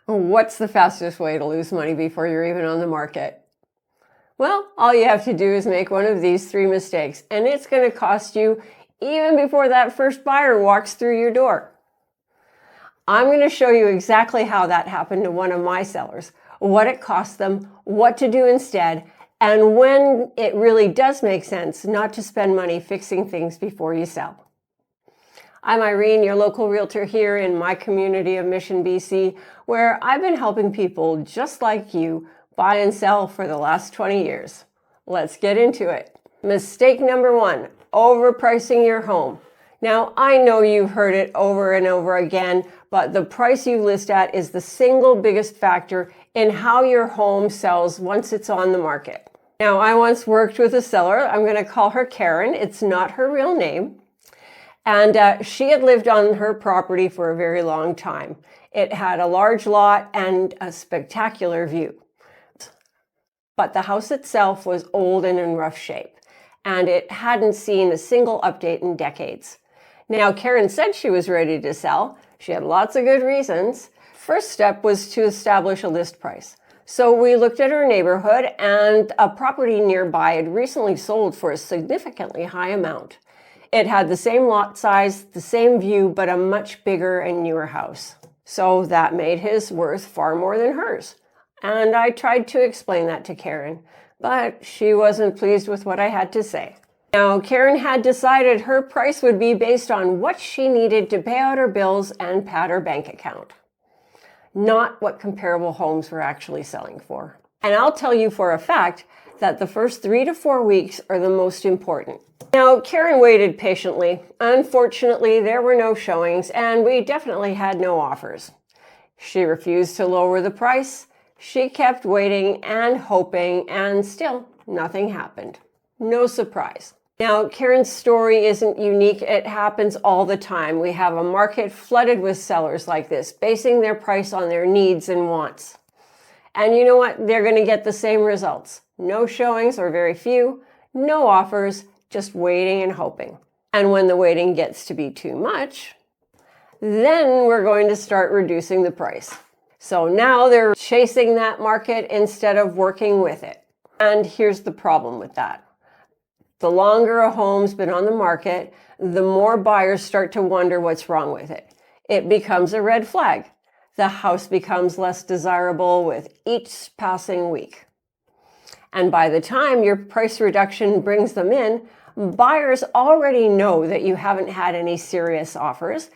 What's the fastest way to lose money before you're even on the market? Well, all you have to do is make one of these 3 mistakes, and it's going to cost you even before that first buyer walks through your door. I'm going to show you exactly how that happened to one of my sellers, what it cost them, what to do instead, and when it really does make sense not to spend money fixing things before you sell. I'm Irene, your local realtor here in my community of Mission, BC, where I've been helping people just like you buy and sell for the last 20 years. Let's get into it. Mistake number 1, overpricing your home. Now, I know you've heard it over and over again, but the price you list at is the single biggest factor in how your home sells once it's on the market. Now, I once worked with a seller. I'm going to call her Karen. It's not her real name. And she had lived on her property for a very long time. It had a large lot and a spectacular view. But the house itself was old and in rough shape, and it hadn't seen a single update in decades. Now, Karen said she was ready to sell. She had lots of good reasons. First step was to establish a list price. So we looked at her neighborhood, and a property nearby had recently sold for a significantly high amount. It had the same lot size, the same view, but a much bigger and newer house. So that made his worth far more than hers. And I tried to explain that to Karen, but she wasn't pleased with what I had to say. Now, Karen had decided her price would be based on what she needed to pay out her bills and pad her bank account, not what comparable homes were actually selling for. And I'll tell you for a fact that the first 3 to 4 weeks are the most important. Now, Karen waited patiently. Unfortunately, there were no showings, and we definitely had no offers. She refused to lower the price. She kept waiting and hoping, and still nothing happened. No surprise. Now, Karen's story isn't unique. It happens all the time. We have a market flooded with sellers like this, basing their price on their needs and wants. And you know what? They're going to get the same results. No showings or very few, no offers, just waiting and hoping. And when the waiting gets to be too much, then we're going to start reducing the price. So now they're chasing that market instead of working with it. And here's the problem with that. The longer a home's been on the market, the more buyers start to wonder what's wrong with it. It becomes a red flag. The house becomes less desirable with each passing week. And by the time your price reduction brings them in, buyers already know that you haven't had any serious offers,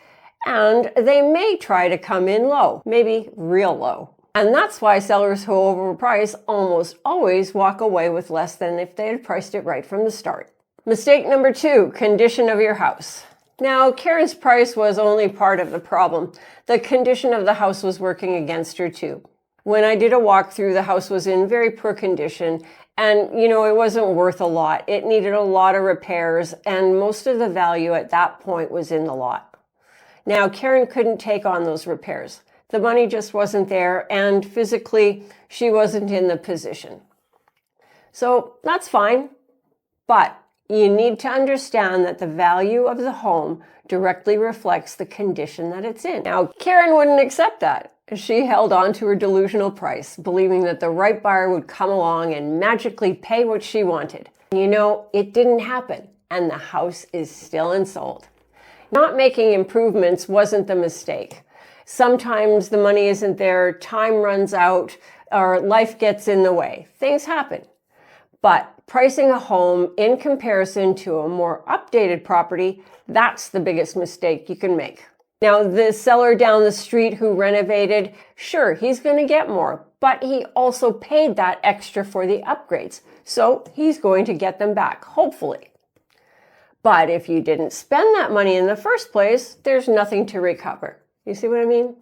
and they may try to come in low, maybe real low. And that's why sellers who overprice almost always walk away with less than if they had priced it right from the start. Mistake number 2, condition of your house. Now, Karen's price was only part of the problem. The condition of the house was working against her too. When I did a walkthrough, the house was in very poor condition, and it wasn't worth a lot. It needed a lot of repairs, and most of the value at that point was in the lot. Now, Karen couldn't take on those repairs. The money just wasn't there, and physically, she wasn't in the position. So that's fine, but you need to understand that the value of the home directly reflects the condition that it's in. Now, Karen wouldn't accept that. She held on to her delusional price, believing that the right buyer would come along and magically pay what she wanted. It didn't happen, and the house is still unsold. Not making improvements wasn't the mistake. Sometimes the money isn't there, time runs out, or life gets in the way. Things happen. But pricing a home in comparison to a more updated property, that's the biggest mistake you can make. Now, the seller down the street who renovated, sure, he's going to get more, but he also paid that extra for the upgrades. So he's going to get them back, hopefully. But if you didn't spend that money in the first place, there's nothing to recover. You see what I mean?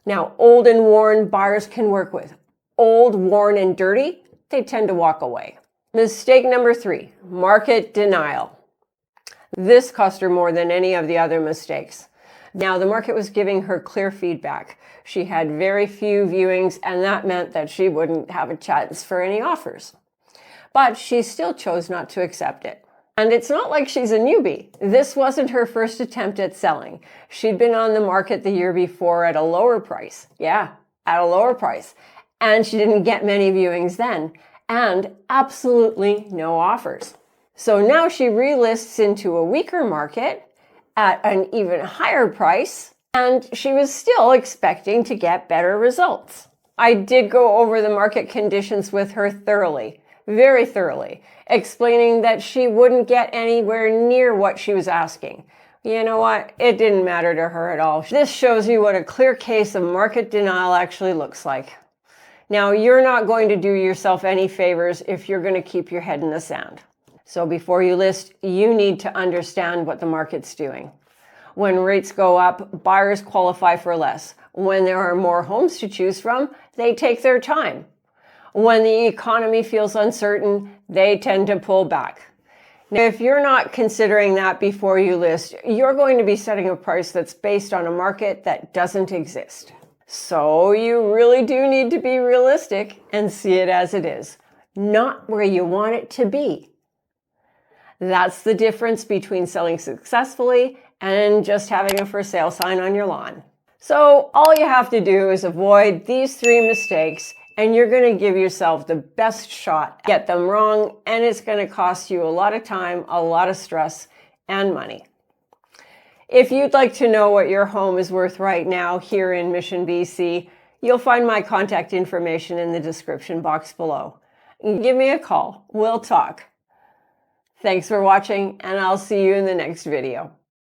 Now, old and worn buyers can work with. Old, worn, and dirty, they tend to walk away. Mistake number 3, market denial. This cost her more than any of the other mistakes. Now, the market was giving her clear feedback. She had very few viewings, and that meant that she wouldn't have a chance for any offers. But she still chose not to accept it. And it's not like she's a newbie. This wasn't her first attempt at selling. She'd been on the market the year before at a lower price. Yeah, at a lower price. And she didn't get many viewings then, and absolutely no offers. So now she relists into a weaker market at an even higher price, and she was still expecting to get better results. I did go over the market conditions with her thoroughly, very thoroughly, explaining that she wouldn't get anywhere near what she was asking. You know what? It didn't matter to her at all. This shows you what a clear case of market denial actually looks like. Now, you're not going to do yourself any favors if you're going to keep your head in the sand. So before you list, you need to understand what the market's doing. When rates go up, buyers qualify for less. When there are more homes to choose from, they take their time. When the economy feels uncertain, they tend to pull back. Now, if you're not considering that before you list, you're going to be setting a price that's based on a market that doesn't exist. So you really do need to be realistic and see it as it is, not where you want it to be. That's the difference between selling successfully and just having a for sale sign on your lawn. So all you have to do is avoid these 3 mistakes, and you're going to give yourself the best shot. Get them wrong, and it's going to cost you a lot of time, a lot of stress, and money. If you'd like to know what your home is worth right now here in Mission, BC, you'll find my contact information in the description box below. Give me a call. We'll talk. Thanks for watching, and I'll see you in the next video.